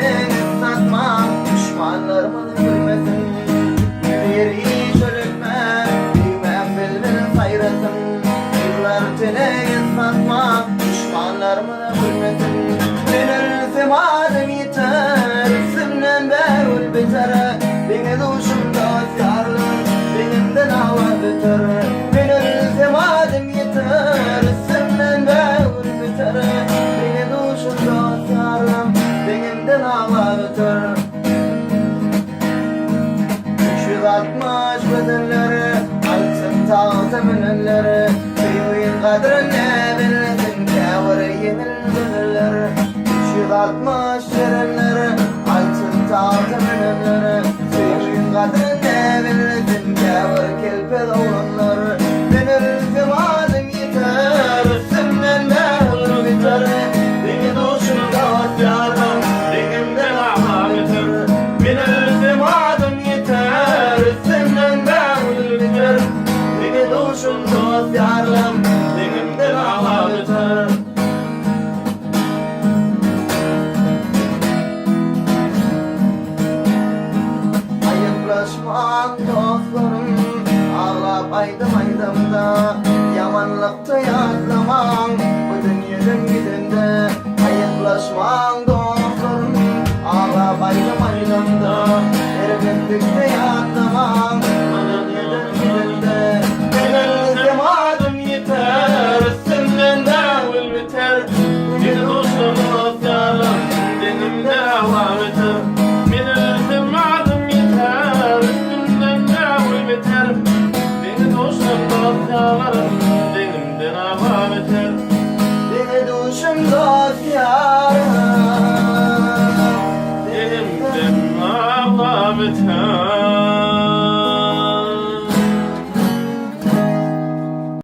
senin satmam, düşmanlarımın gülmesin. Yeri çölükme, bilmem bilmem sayrasın. Yıllar senin satmam, düşmanlarımın gülmesin. Ben ölsem adım yeter, isimden berul biter. Beni duşumda sarılın, benimden hava biter. Ben ölsem adım yeter, isimden berul biter. Beni duşumda sarılın, benimden hava biter. 360 bedenleri, altın tağ temelleri. Büyüğün kadrine bilsin, kâvır yemin bedenleri. 360 şerenleri, altın tağ temelleri. Büyüğün kadrine bilsin, kâvır kelpel oğlanları. Ben ölsem adım yeter, üstümden mehur biter. Beni duşumda sardım, benimden hava biter. Ben ölsem adım yeter, üstümden mehur biter. Beni duşumda sardım, benimden hava biter. Ayıplaşman dostlarım, ağlap aydım aydımda. Yamanlıkta yadlamam, bu dünyadan gidende. Ayıplaşman dostlarım, ağlap aydım aydımda. Erbetlikte yadlamam, bu dünyadan gidende. Ben ölsem adım yeter, üstümden davul biter. Bir duşumda sarılın, benimde hava biter. Ben ölsem adım yeter, üstümden davul biter. Beni duşumda sarılın, benimden hava biter. Beni duşumda sarılın.